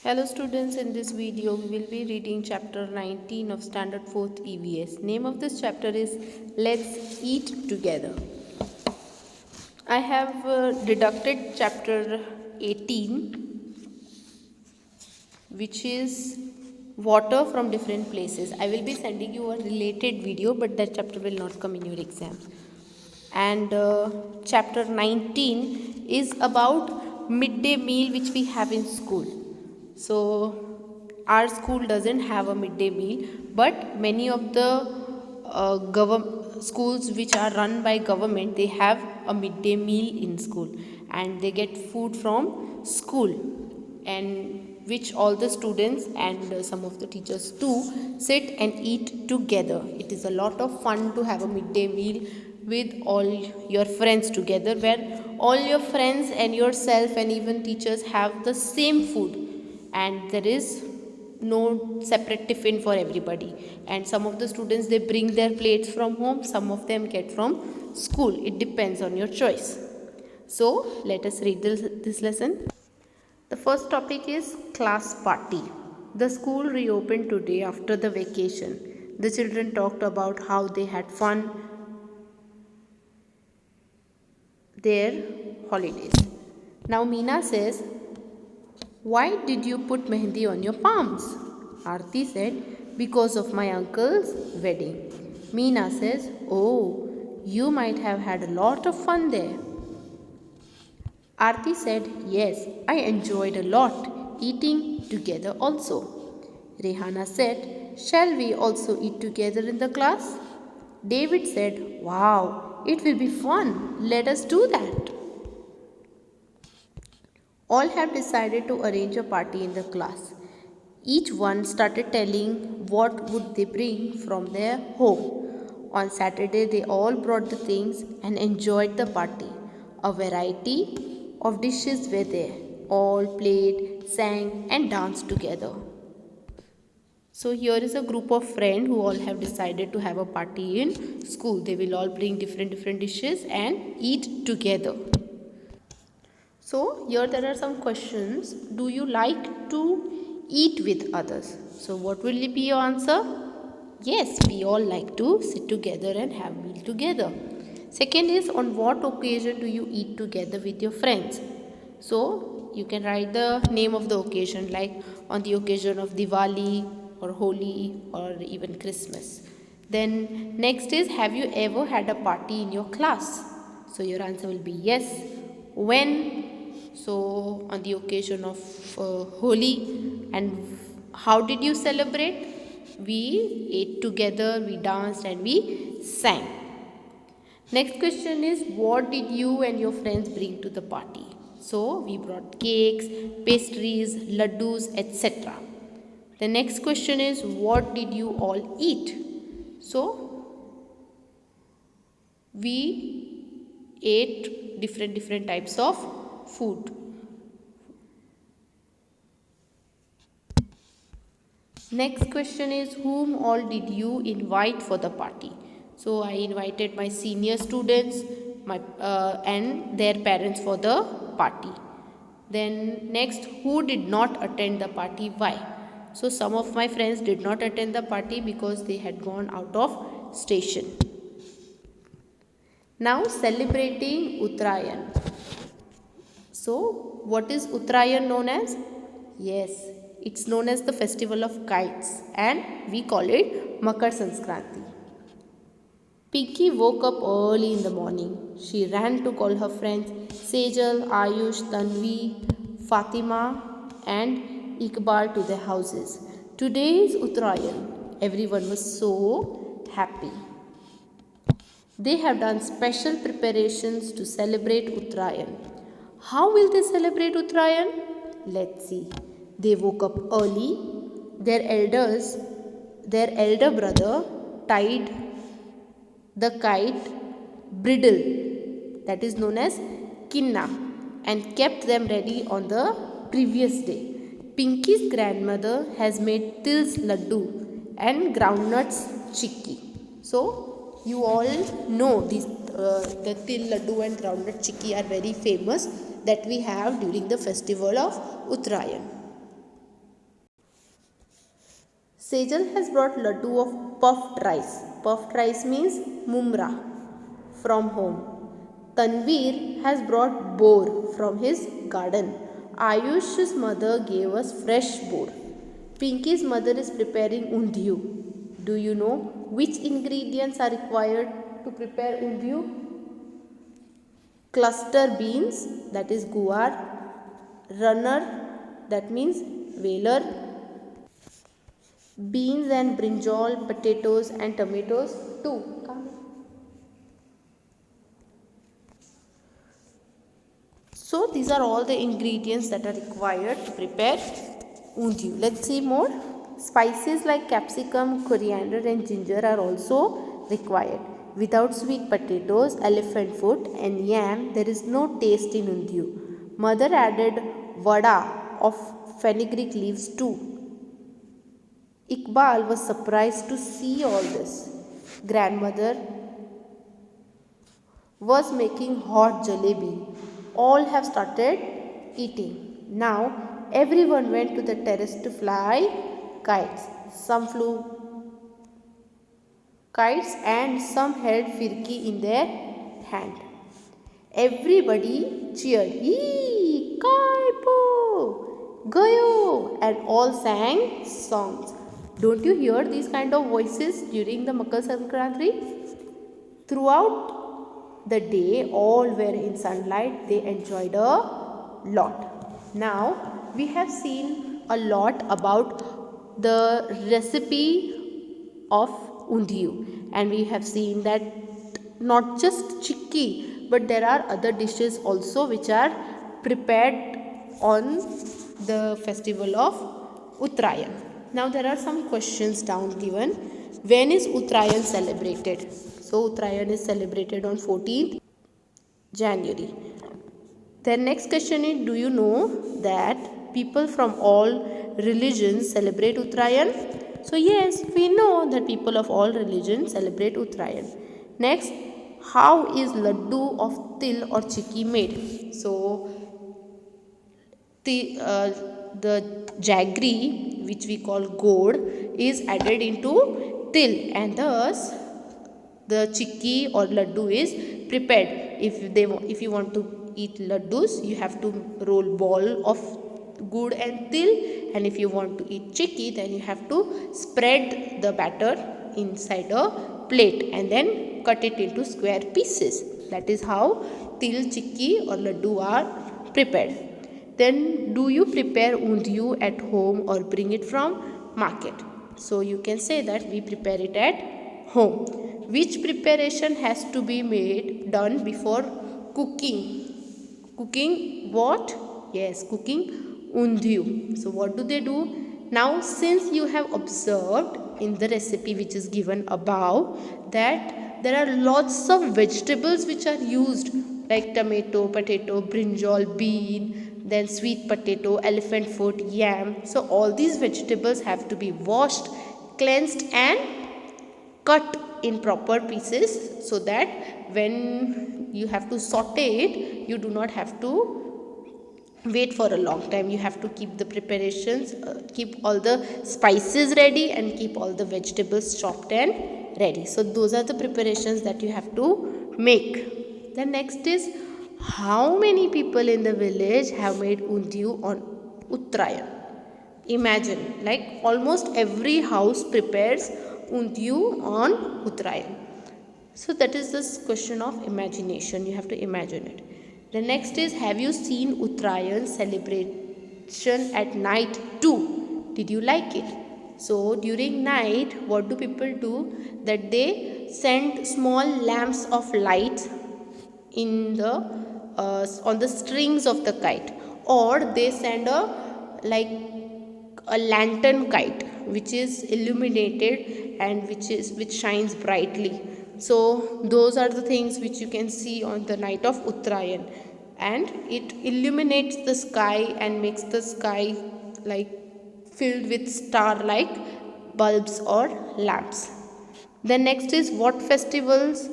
Hello students, in this video we will be reading chapter 19 of standard 4th EVS. Name of this chapter is Let's Eat Together. I have deducted chapter 18, which is water from different places. I will be sending you a related video, but that chapter will not come in your exam. And chapter 19 is about midday meal which we have in school. So our school doesn't have a midday meal, but many of the schools which are run by government, they have a midday meal in school and they get food from school, and which all the students and some of the teachers too sit and eat together. It is a lot of fun to have a midday meal with all your friends together, where all your friends and yourself and even teachers have the same food, and there is no separate tiffin for everybody. And some of the students, they bring their plates from home, some of them get from school. It depends on your choice. So let us read this lesson. The first topic is class party. The school reopened today after the vacation. The children talked about how they had fun their holidays. Now Meena says, "Why did you put mehndi on your palms?" Aarti said, "Because of my uncle's wedding." Meena says, "Oh, you might have had a lot of fun there." Aarti said, "Yes, I enjoyed a lot eating together also." Rehana said, "Shall we also eat together in the class?" David said, "Wow, it will be fun. Let us do that." All have decided to arrange a party in the class. Each one started telling what would they bring from their home. On Saturday, they all brought the things and enjoyed the party. A variety of dishes were there. All played, sang, and danced together. So here is a group of friends who all have decided to have a party in school. They will all bring different dishes and eat together. So here there are some questions. Do you like to eat with others? So what will be your answer? Yes, we all like to sit together and have meal together. Second is, on what occasion do you eat together with your friends? So you can write the name of the occasion, like on the occasion of Diwali or Holi or even Christmas. Then next is, have you ever had a party in your class? So your answer will be yes. When? So on the occasion of Holi. And how did you celebrate? We ate together, we danced, and we sang. Next question is, what did you and your friends bring to the party? So we brought cakes, pastries, laddus, etc. The next question is, what did you all eat? So we ate different types of food. Next question is, whom all did you invite for the party? So I invited my senior students and their parents for the party. Then next, who did not attend the party? Why? So some of my friends did not attend the party because they had gone out of station. Now celebrating Uttarayan. So what is Uttarayan known as? Yes, it's known as the festival of kites, and we call it Makar Sankranti. Pinky woke up early in the morning. She ran to call her friends Sejal, Ayush, Tanvi, Fatima and Iqbal to their houses. Today is Uttarayan. Everyone was so happy. They have done special preparations to celebrate Uttarayan. How will they celebrate Uttarayan? Let's see. They woke up early. Their elder brother tied the kite bridle, that is known as kinna, and kept them ready on the previous day. Pinky's grandmother has made til's laddu and groundnuts chikki. So you all know these the til laddu and groundnut chikki are very famous, that we have during the festival of Uttarayan. Sejal has brought laddu of puffed rice. Puffed rice means mumra from home. Tanveer has brought boar from his garden. Ayush's mother gave us fresh boar. Pinky's mother is preparing undhiyu. Do you know which ingredients are required to prepare undhiyu? Cluster beans, that is guar. Runner, that means velar. Beans and brinjal, potatoes and tomatoes too. So these are all the ingredients that are required to prepare undhiyu. Let's see more. Spices like capsicum, coriander and ginger are also required. Without sweet potatoes, elephant foot and yam, there is no taste in undhiyu. Mother added vada of fenugreek leaves too. Iqbal was surprised to see all this. Grandmother was making hot jalebi. All have started eating. Now everyone went to the terrace to fly kites. Some flew kites and some held firki in their hand. Everybody cheered, "Hee, kaipo, gayo," and all sang songs. Don't you hear these kind of voices during the Makar Sankranti? Throughout the day, all were in sunlight. They enjoyed a lot. Now we have seen a lot about the recipe of undhiyu, and we have seen that not just chikki, but there are other dishes also which are prepared on the festival of Uttarayan. Now there are some questions down given. When is Uttarayan celebrated? So Uttarayan is celebrated on 14th January. Then next question is, do you know that people from all religions celebrate Uttarayan? So yes, we know that people of all religions celebrate Uttarayan. Next, how is laddu of til or chikki made? So the jaggery, which we call god, is added into til, and thus the chikki or laddu is prepared. If you want to eat laddus, you have to roll ball of gur and til, and if you want to eat chikki, then you have to spread the batter inside a plate and then cut it into square pieces. That is how til, chikki or laddu are prepared. Then, do you prepare undhiyu at home or bring it from market? So you can say that we prepare it at home. Which preparation has to be done before cooking? Cooking what? Yes, cooking undhiyu. So what do? Now, since you have observed in the recipe which is given above that there are lots of vegetables which are used, like tomato, potato, brinjal, bean, then sweet potato, elephant foot, yam. So all these vegetables have to be washed, cleansed and cut in proper pieces, so that when you have to saute it, you do not have to wait for a long time. You have to keep the preparations, keep all the spices ready and keep all the vegetables chopped and ready. So those are the preparations that you have to make. The next is, how many people in the village have made undhiyu on Uttarayan? Imagine, like almost every house prepares undhiyu on Uttarayan. So that is this question of imagination. You have to imagine it. The next is, have you seen Uttarayan celebration at night too? Did you like it? So during night, what do people do? That they send small lamps of light in the on the strings of the kite, or they send a lantern kite which is illuminated and which shines brightly. So those are the things which you can see on the night of Uttarayan, and it illuminates the sky and makes the sky like filled with star like bulbs or lamps. Then next is, what festivals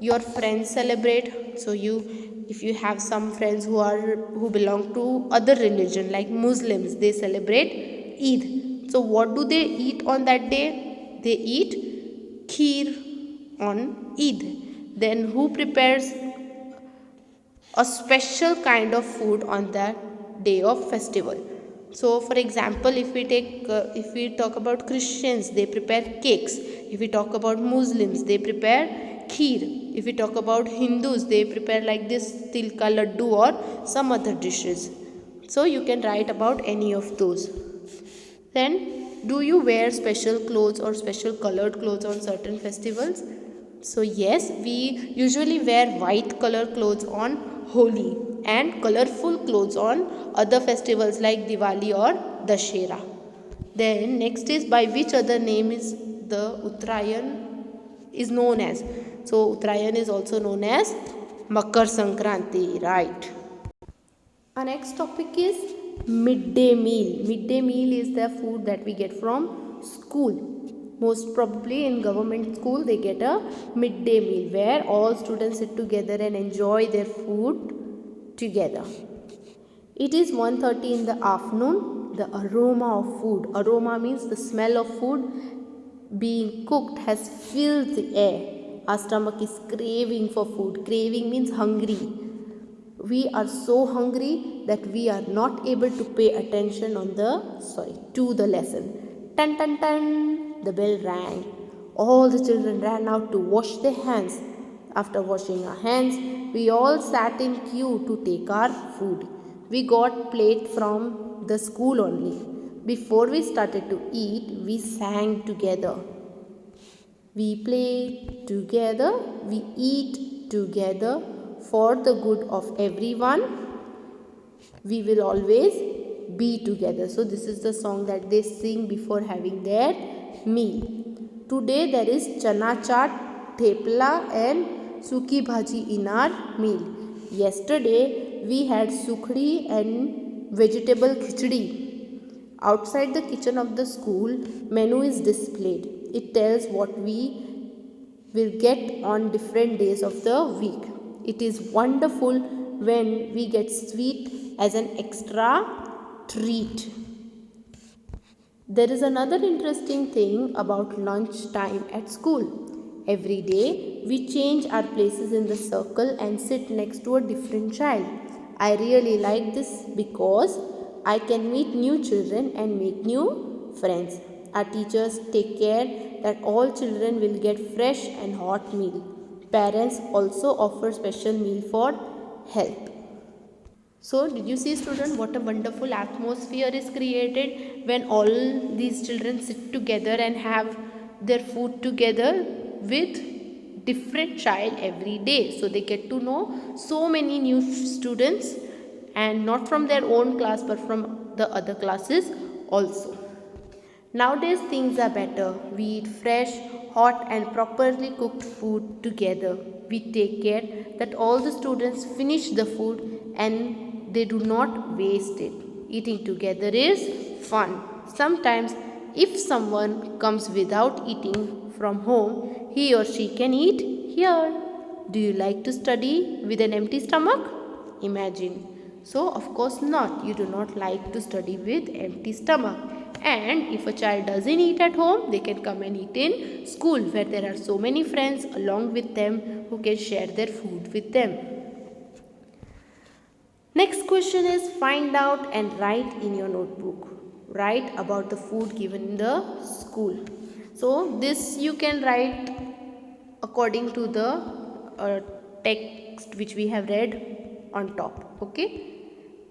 your friends celebrate? So if you have some friends who belong to other religion like Muslims, they celebrate Eid. So what do they eat on that day? They eat kheer on Eid. Then who prepares a special kind of food on that day of festival? So for example, if we talk about Christians, they prepare cakes. If we talk about Muslims, they prepare kheer. If we talk about Hindus, they prepare like this tilka laddu or some other dishes. So you can write about any of those. Then, do you wear special clothes or special colored clothes on certain festivals? So yes, we usually wear white color clothes on Holi and colorful clothes on other festivals like Diwali or Dashera. Then next is, by which other name is the Uttarayan is known as? So Uttarayan is also known as Makar Sankranti, right? Our next topic is midday meal. Midday meal is the food that we get from school. Most probably in government school they get a midday meal where all students sit together and enjoy their food together. It is 1:30 in the afternoon. The aroma of food. Aroma means the smell of food being cooked has filled the air. Our stomach is craving for food. Craving means hungry. We are so hungry that we are not able to pay attention to the lesson. Tan tan tan, the bell rang. All the children ran out to wash their hands. After washing our hands, we all sat in queue to take our food. We got plate from the school only. Before we started to eat, we sang together. We play together, we eat together. For the good of everyone, we will always be together. So this is the song that they sing before having their meal. Today there is chana chaat, thepla and suki bhaji in our meal. Yesterday we had sukhdi and vegetable khichdi. Outside the kitchen of the school, menu is displayed. It tells what we will get on different days of the week. It is wonderful when we get sweet as an extra treat. There is another interesting thing about lunch time at school. Every day we change our places in the circle and sit next to a different child. I really like this because I can meet new children and make new friends. Our teachers take care that all children will get fresh and hot meal. Parents also offer special meal for help. So did you see, student, what a wonderful atmosphere is created when all these children sit together and have their food together with different child every day. So they get to know so many new students, and not from their own class but from the other classes also. Nowadays things are better. We eat fresh, hot and properly cooked food together. We take care that all the students finish the food and they do not waste it. Eating together is fun. Sometimes if someone comes without eating from home, he or she can eat here. Do you like to study with an empty stomach? Imagine. So of course not. You do not like to study with empty stomach. And if a child doesn't eat at home, they can come and eat in school where there are so many friends along with them who can share their food with them. Next question is, find out and write in your notebook. Write about the food given in the school. So this you can write according to the text which we have read on top. Okay.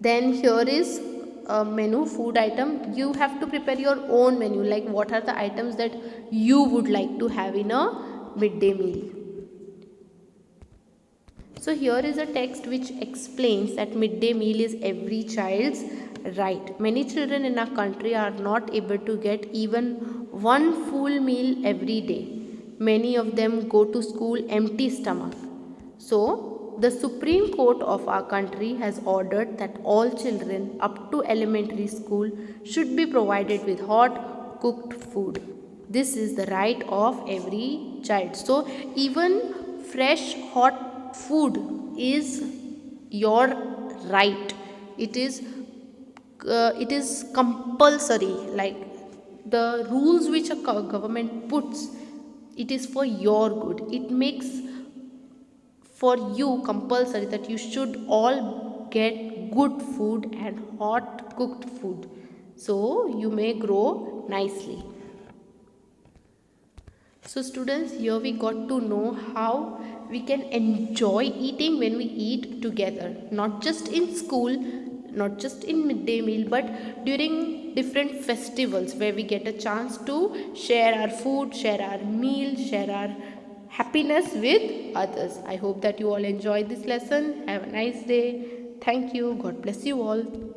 Then here is a menu, food item. You have to prepare your own menu, like what are the items that you would like to have in a midday meal. So here is a text which explains that midday meal is every child's right. Many children in our country are not able to get even one full meal every day. Many of them go to school empty stomach. So the Supreme Court of our country has ordered that all children up to elementary school should be provided with hot cooked food. This is the right of every child. So even fresh hot food is your right. It is compulsory. Like The rules which a government puts, it is for your good. It makes for you compulsory that you should all get good food and hot cooked food, so you may grow nicely. So students, here we got to know how we can enjoy eating when we eat together, not just in school, not just in midday meal, but during different festivals where we get a chance to share our food, share our meal, share our happiness with others. I hope that you all enjoyed this lesson. Have a nice day. Thank you. God bless you all.